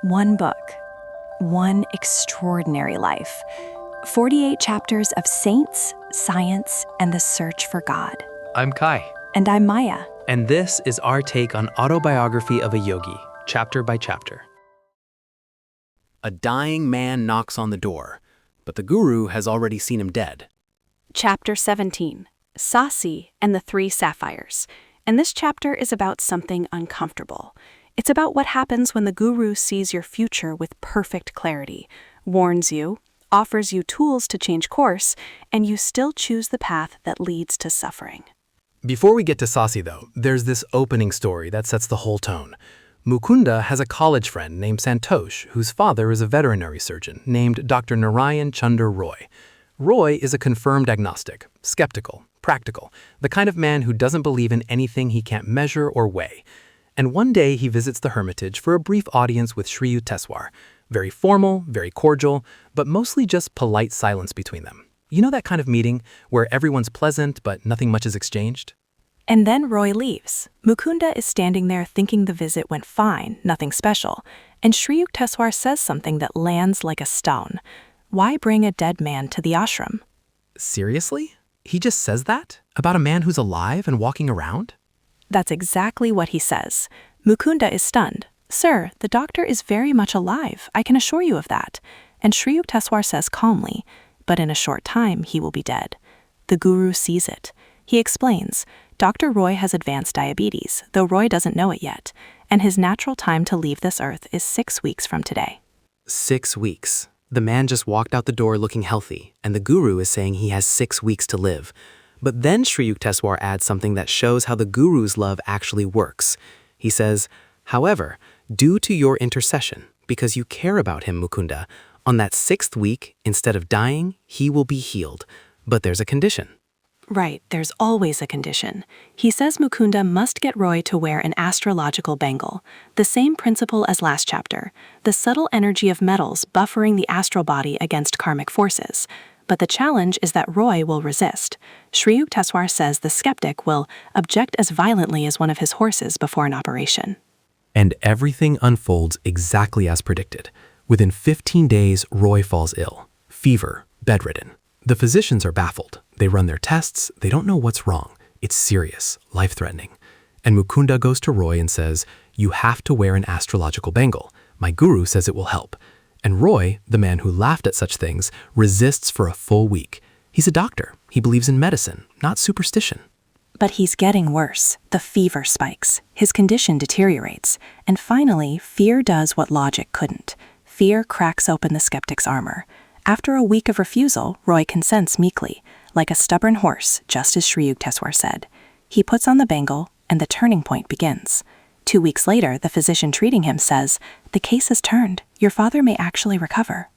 One book, one extraordinary life. 48 chapters of saints, science, and the search for God. I'm Kai. And I'm Maya. And this is our take on Autobiography of a Yogi, chapter by chapter. A dying man knocks on the door, but the guru has already seen him dead. Chapter 17, Sasi and the Three Sapphires. And this chapter is about something uncomfortable. It's about what happens when the guru sees your future with perfect clarity, warns you, offers you tools to change course, and you still choose the path that leads to suffering. Before we get to Sasi, though, there's this opening story that sets the whole tone. Mukunda has a college friend named Santosh, whose father is a veterinary surgeon named Dr. Narayan Chunder Roy. Roy is a confirmed agnostic, skeptical, practical, the kind of man who doesn't believe in anything he can't measure or weigh. And one day he visits the hermitage for a brief audience with Sri Yukteswar. Very formal, very cordial, but mostly just polite silence between them. You know that kind of meeting where everyone's pleasant but nothing much is exchanged? And then Roy leaves. Mukunda is standing there thinking the visit went fine, nothing special. And Sri Yukteswar says something that lands like a stone. Why bring a dead man to the ashram? Seriously? He just says that? About a man who's alive and walking around? That's exactly what he says. Mukunda is stunned. Sir, the doctor is very much alive. I can assure you of that. And Sri Yukteswar says calmly, but in a short time he will be dead. The guru sees it. He explains, Dr. Roy has advanced diabetes, though Roy doesn't know it yet, and his natural time to leave this earth is 6 weeks from today. 6 weeks. The man just walked out the door looking healthy, and the guru is saying he has 6 weeks to live. But then Sri Yukteswar adds something that shows how the guru's love actually works. He says, however, due to your intercession, because you care about him, Mukunda, on that 6th week, instead of dying, he will be healed. But there's a condition. Right, there's always a condition. He says Mukunda must get Roy to wear an astrological bangle, the same principle as last chapter, the subtle energy of metals buffering the astral body against karmic forces. But the challenge is that Roy will resist. Sri Yukteswar says the skeptic will object as violently as one of his horses before an operation. And everything unfolds exactly as predicted. Within 15 days, Roy falls ill. Fever, bedridden. The physicians are baffled. They run their tests. They don't know what's wrong. It's serious, life-threatening. And Mukunda goes to Roy and says, you have to wear an astrological bangle. My guru says it will help. And Roy, the man who laughed at such things, resists for a full week. He's a doctor. He believes in medicine, not superstition. But he's getting worse. The fever spikes. His condition deteriorates. And finally, fear does what logic couldn't. Fear cracks open the skeptic's armor. After a week of refusal, Roy consents meekly, like a stubborn horse, just as Sri Yukteswar said. He puts on the bangle, and the turning point begins. 2 weeks later, the physician treating him says, the case has turned. Your father may actually recover.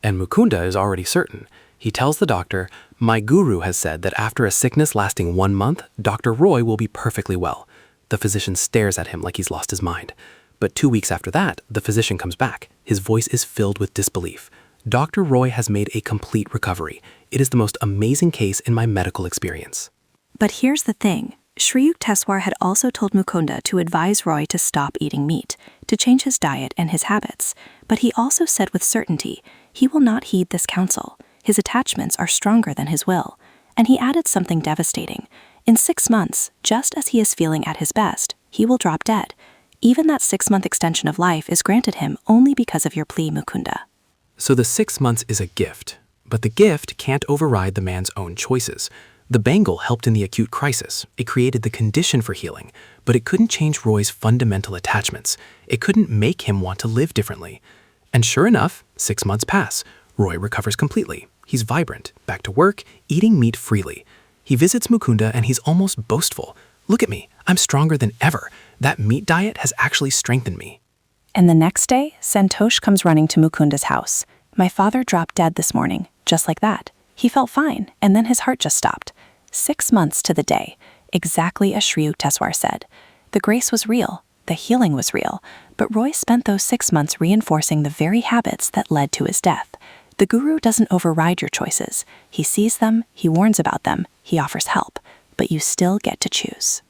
And Mukunda is already certain. He tells the doctor, my guru has said that after a sickness lasting 1 month, Dr. Roy will be perfectly well. The physician stares at him like he's lost his mind. But 2 weeks after that, the physician comes back. His voice is filled with disbelief. Dr. Roy has made a complete recovery. It is the most amazing case in my medical experience. But here's the thing. Sri Yukteswar had also told Mukunda to advise Roy to stop eating meat, to change his diet and his habits. But he also said with certainty, he will not heed this counsel. His attachments are stronger than his will. And he added something devastating. In 6 months, just as he is feeling at his best, he will drop dead. Even that 6-month extension of life is granted him only because of your plea, Mukunda. So the 6 months is a gift, but the gift can't override the man's own choices. The bangle helped in the acute crisis. It created the condition for healing, but it couldn't change Roy's fundamental attachments. It couldn't make him want to live differently. And sure enough, 6 months pass. Roy recovers completely. He's vibrant, back to work, eating meat freely. He visits Mukunda and he's almost boastful. Look at me, I'm stronger than ever. That meat diet has actually strengthened me. And the next day, Santosh comes running to Mukunda's house. My father dropped dead this morning, just like that. He felt fine, and then his heart just stopped. 6 months to the day, exactly as Sri Yukteswar said. The grace was real, the healing was real, but Roy spent those 6 months reinforcing the very habits that led to his death. The guru doesn't override your choices. He sees them, he warns about them, he offers help, but you still get to choose.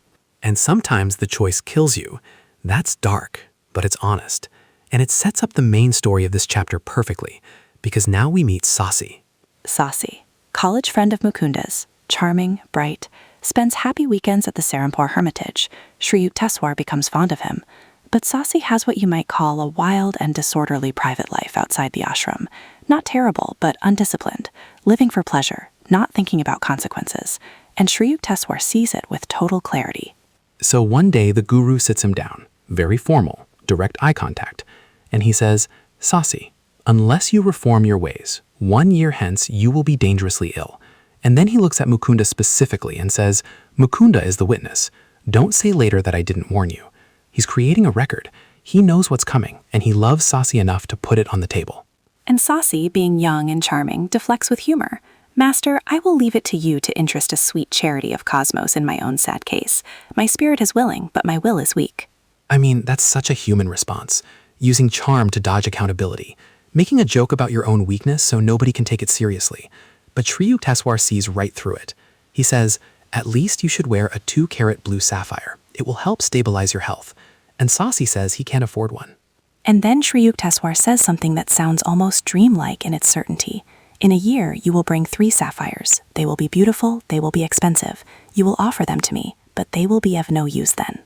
And sometimes the choice kills you. That's dark, but it's honest. And it sets up the main story of this chapter perfectly, because now we meet Sasi. Sasi, college friend of Mukunda's, charming, bright, spends happy weekends at the Serampore hermitage. Sri Yukteswar becomes fond of him. But Sasi has what you might call a wild and disorderly private life outside the ashram. Not terrible, but undisciplined, living for pleasure, not thinking about consequences. And Sri Yukteswar sees it with total clarity. So one day the guru sits him down, very formal, direct eye contact, and he says, Sasi, unless you reform your ways, 1 year hence you will be dangerously ill. And then he looks at Mukunda specifically and says, Mukunda is the witness. Don't say later that I didn't warn you. He's creating a record. He knows what's coming, and he loves Sasi enough to put it on the table. And Sasi, being young and charming, deflects with humor. Master, I will leave it to you to interest a sweet charity of cosmos in my own sad case. My spirit is willing, but my will is weak. I mean, that's such a human response. Using charm to dodge accountability. Making a joke about your own weakness so nobody can take it seriously. But Sri Yukteswar sees right through it. He says, at least you should wear a 2-carat blue sapphire. It will help stabilize your health. And Sasi says he can't afford one. And then Sri Yukteswar says something that sounds almost dreamlike in its certainty. In a year, you will bring 3 sapphires. They will be beautiful, they will be expensive. You will offer them to me, but they will be of no use then.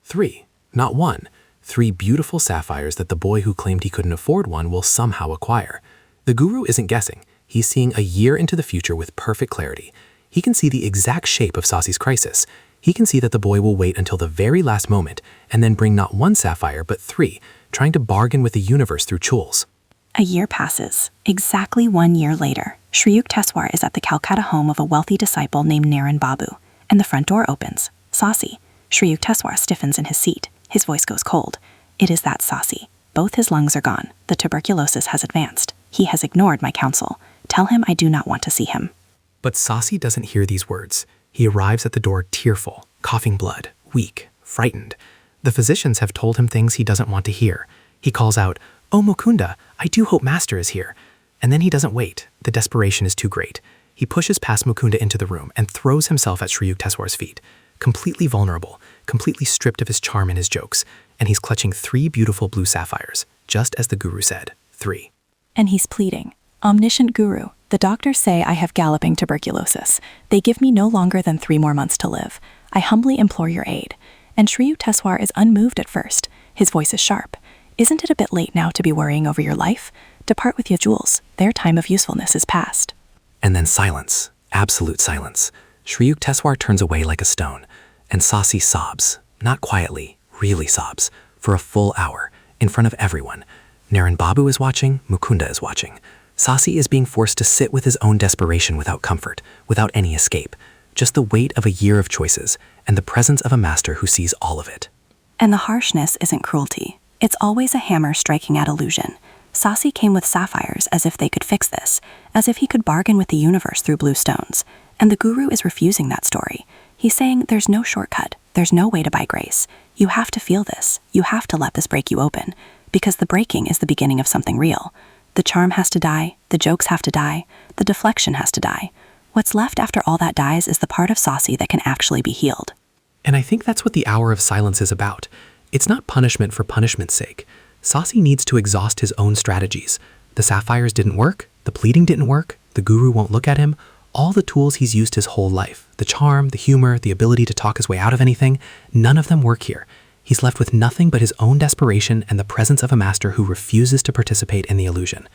3, not 1. 3 beautiful sapphires that the boy who claimed he couldn't afford one will somehow acquire. The guru isn't guessing. He's seeing a year into the future with perfect clarity. He can see the exact shape of Sasi's crisis. He can see that the boy will wait until the very last moment and then bring not 1 sapphire but 3, trying to bargain with the universe through jewels. A year passes. Exactly 1 year later, Sri Yukteswar is at the Calcutta home of a wealthy disciple named Naran Babu, and the front door opens. Sasi. Sri Yukteswar stiffens in his seat. His voice goes cold. It is that Sasi. Both his lungs are gone. The tuberculosis has advanced. He has ignored my counsel. Tell him I do not want to see him. But Sasi doesn't hear these words. He arrives at the door tearful, coughing blood, weak, frightened. The physicians have told him things he doesn't want to hear. He calls out, "Oh Mukunda, I do hope Master is here." And then he doesn't wait. The desperation is too great. He pushes past Mukunda into the room and throws himself at Sri Yukteswar's feet. Completely vulnerable, completely stripped of his charm and his jokes. And he's clutching 3 beautiful blue sapphires, just as the guru said, 3. And he's pleading, "Omniscient Guru, the doctors say I have galloping tuberculosis. They give me no longer than 3 more months to live. I humbly implore your aid." And Sri Yukteswar is unmoved at first. His voice is sharp. "Isn't it a bit late now to be worrying over your life? Depart with your jewels. Their time of usefulness is past." And then silence, absolute silence. Sri Yukteswar turns away like a stone, and Sasi sobs, not quietly, really sobs, for a full hour, in front of everyone. Naran Babu is watching, Mukunda is watching. Sasi is being forced to sit with his own desperation without comfort, without any escape. Just the weight of a year of choices, and the presence of a master who sees all of it. And the harshness isn't cruelty. It's always a hammer striking at illusion. Sasi came with sapphires as if they could fix this, as if he could bargain with the universe through blue stones. And the guru is refusing that story. He's saying there's no shortcut, there's no way to buy grace. You have to feel this, you have to let this break you open, because the breaking is the beginning of something real. The charm has to die, the jokes have to die, the deflection has to die. What's left after all that dies is the part of Sasi that can actually be healed. And I think that's what the hour of silence is about. It's not punishment for punishment's sake. Sasi needs to exhaust his own strategies. The sapphires didn't work, the pleading didn't work, the guru won't look at him. All the tools he's used his whole life, the charm, the humor, the ability to talk his way out of anything, none of them work here. He's left with nothing but his own desperation and the presence of a master who refuses to participate in the illusion.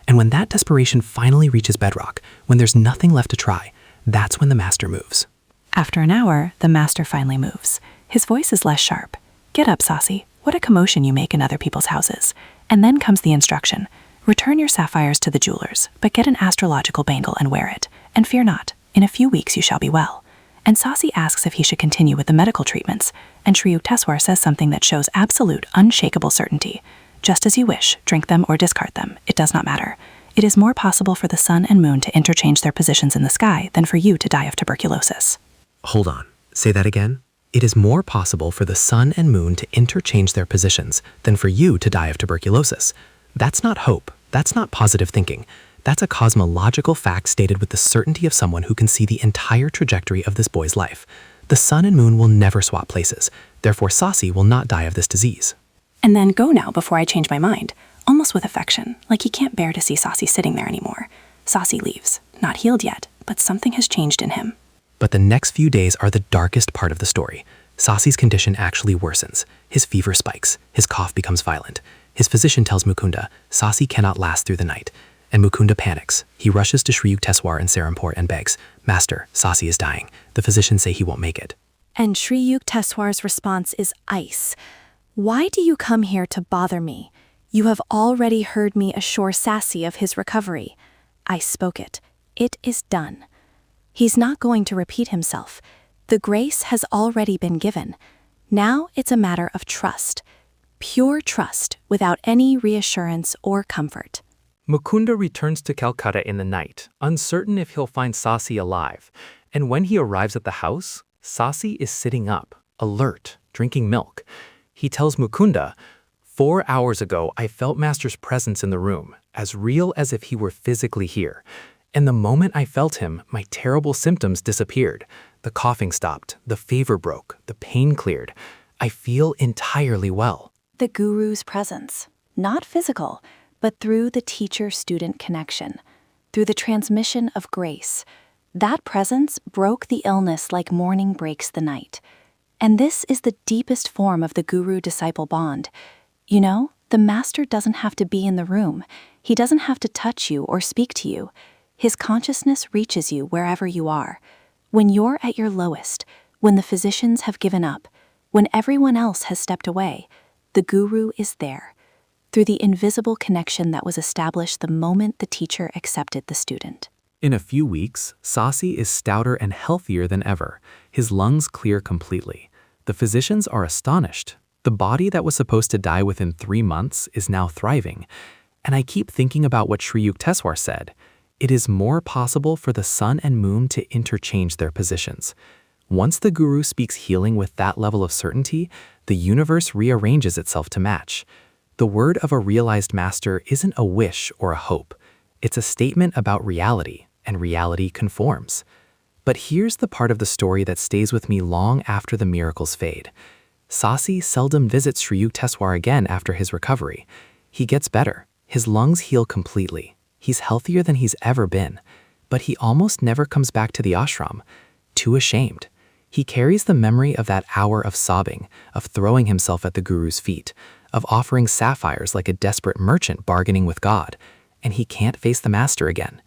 And when that desperation finally reaches bedrock, when there's nothing left to try, that's when the master moves. After an hour, the master finally moves. His voice is less sharp. "Get up, Sasi. What a commotion you make in other people's houses." And then comes the instruction. "Return your sapphires to the jewelers, but get an astrological bangle and wear it. And fear not, in a few weeks you shall be well." And Sasi asks if he should continue with the medical treatments, and Sri Yukteswar says something that shows absolute, unshakable certainty. "Just as you wish, drink them or discard them, it does not matter. It is more possible for the sun and moon to interchange their positions in the sky than for you to die of tuberculosis." Hold on, say that again? It is more possible for the sun and moon to interchange their positions than for you to die of tuberculosis. That's not hope. That's not positive thinking. That's a cosmological fact stated with the certainty of someone who can see the entire trajectory of this boy's life. The sun and moon will never swap places. Therefore, Sasi will not die of this disease. And then go now before I change my mind, almost with affection, like he can't bear to see Sasi sitting there anymore. Sasi leaves, not healed yet, but something has changed in him. But the next few days are the darkest part of the story. Sasi's condition actually worsens. His fever spikes. His cough becomes violent. His physician tells Mukunda Sasi cannot last through the night. And Mukunda panics. He rushes to Sri Yukteswar in Serampore and begs, "Master, Sasi is dying. The physicians say he won't make it." And Sri Yukteswar's response is ice. "Why do you come here to bother me? You have already heard me assure Sasi of his recovery. I spoke it. It is done." He's not going to repeat himself. The grace has already been given. Now it's a matter of trust. Pure trust without any reassurance or comfort. Mukunda returns to Calcutta in the night, uncertain if he'll find Sasi alive. And when he arrives at the house, Sasi is sitting up, alert, drinking milk. He tells Mukunda, "4 hours ago, I felt Master's presence in the room, as real as if he were physically here. And the moment I felt him, my terrible symptoms disappeared. The coughing stopped, the fever broke, the pain cleared. I feel entirely well." The guru's presence, not physical, but through the teacher-student connection, through the transmission of grace. That presence broke the illness like morning breaks the night. And this is the deepest form of the guru-disciple bond. You know, the master doesn't have to be in the room. He doesn't have to touch you or speak to you. His consciousness reaches you wherever you are. When you're at your lowest, when the physicians have given up, when everyone else has stepped away, the guru is there, through the invisible connection that was established the moment the teacher accepted the student. In a few weeks, Sasi is stouter and healthier than ever. His lungs clear completely. The physicians are astonished. The body that was supposed to die within 3 months is now thriving. And I keep thinking about what Sri Yukteswar said. It is more possible for the sun and moon to interchange their positions. Once the guru speaks healing with that level of certainty, the universe rearranges itself to match. The word of a realized master isn't a wish or a hope. It's a statement about reality, and reality conforms. But here's the part of the story that stays with me long after the miracles fade. Sasi seldom visits Sri Yukteswar again after his recovery. He gets better. His lungs heal completely. He's healthier than he's ever been. But he almost never comes back to the ashram. Too ashamed. He carries the memory of that hour of sobbing, of throwing himself at the guru's feet, of offering sapphires like a desperate merchant bargaining with God. And he can't face the master again.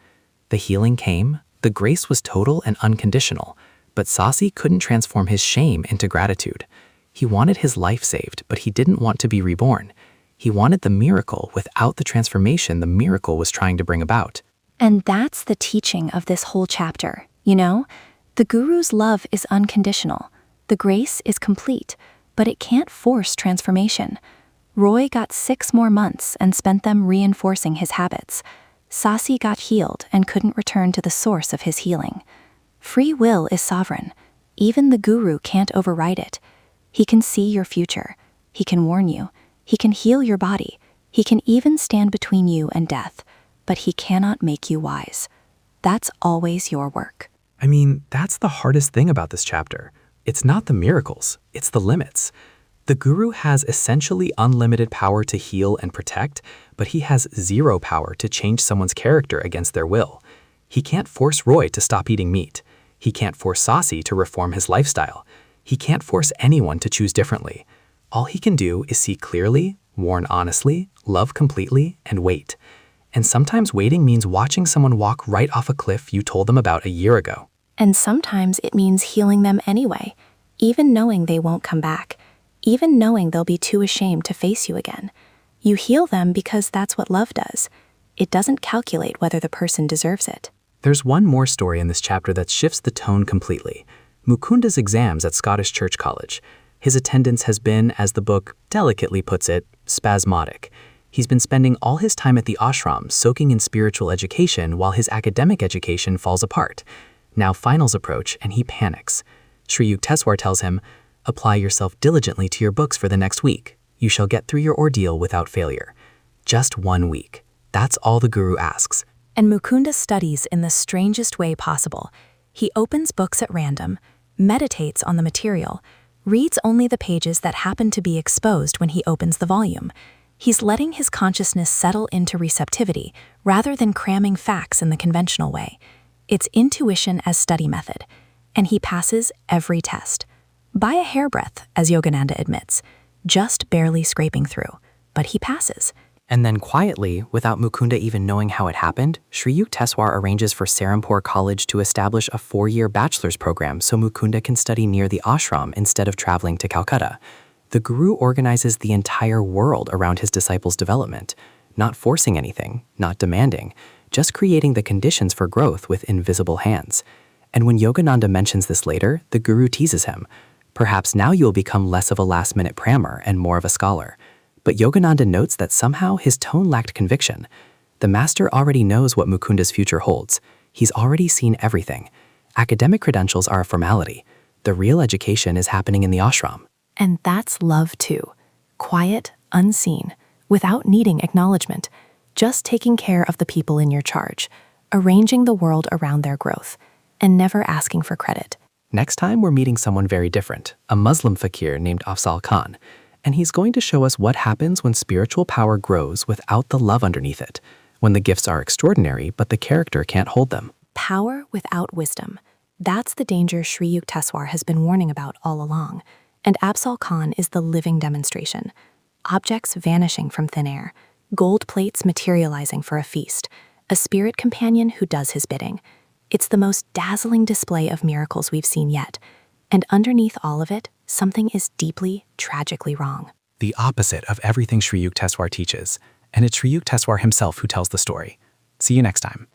The healing came, the grace was total and unconditional, but Sasi couldn't transform his shame into gratitude. He wanted his life saved, but he didn't want to be reborn. He wanted the miracle without the transformation the miracle was trying to bring about. And that's the teaching of this whole chapter, you know? The guru's love is unconditional. The grace is complete, but it can't force transformation. Roy got 6 more months and spent them reinforcing his habits. Sasi got healed and couldn't return to the source of his healing. Free will is sovereign. Even the guru can't override it. He can see your future. He can warn you. He can heal your body. He can even stand between you and death. But he cannot make you wise. That's always your work. I mean, that's the hardest thing about this chapter. It's not the miracles, it's the limits. The guru has essentially unlimited power to heal and protect, but he has 0 power to change someone's character against their will. He can't force Roy to stop eating meat. He can't force Sasi to reform his lifestyle. He can't force anyone to choose differently. All he can do is see clearly, warn honestly, love completely, and wait. And sometimes waiting means watching someone walk right off a cliff you told them about a year ago. And sometimes it means healing them anyway, even knowing they won't come back, even knowing they'll be too ashamed to face you again. You heal them because that's what love does. It doesn't calculate whether the person deserves it. There's one more story in this chapter that shifts the tone completely. Mukunda's exams at Scottish Church College. His attendance has been, as the book delicately puts it, spasmodic. He's been spending all his time at the ashram soaking in spiritual education while his academic education falls apart. Now finals approach and he panics. Sri Yukteswar tells him, "Apply yourself diligently to your books for the next week. You shall get through your ordeal without failure." Just 1 week. That's all the guru asks. And Mukunda studies in the strangest way possible. He opens books at random, meditates on the material, reads only the pages that happen to be exposed when he opens the volume. He's letting his consciousness settle into receptivity rather than cramming facts in the conventional way. It's intuition as study method, and he passes every test. By a hairbreadth, as Yogananda admits, just barely scraping through, but he passes. And then quietly, without Mukunda even knowing how it happened, Sri Yukteswar arranges for Serampore College to establish a 4-year bachelor's program so Mukunda can study near the ashram instead of traveling to Calcutta. The guru organizes the entire world around his disciples' development, not forcing anything, not demanding, just creating the conditions for growth with invisible hands. And when Yogananda mentions this later, the guru teases him. Perhaps now you'll become less of a last-minute prammer and more of a scholar. But Yogananda notes that somehow his tone lacked conviction. The master already knows what Mukunda's future holds. He's already seen everything. Academic credentials are a formality. The real education is happening in the ashram. And that's love too. Quiet, unseen, without needing acknowledgement. Just taking care of the people in your charge, arranging the world around their growth, and never asking for credit. Next time, we're meeting someone very different, a Muslim fakir named Afzal Khan, and he's going to show us what happens when spiritual power grows without the love underneath it, when the gifts are extraordinary but the character can't hold them. Power without wisdom. That's the danger Sri Yukteswar has been warning about all along, and Afzal Khan is the living demonstration. Objects vanishing from thin air, gold plates materializing for a feast, a spirit companion who does his bidding. It's the most dazzling display of miracles we've seen yet. And underneath all of it, something is deeply, tragically wrong. The opposite of everything Sri Yukteswar teaches, and it's Sri Yukteswar himself who tells the story. See you next time.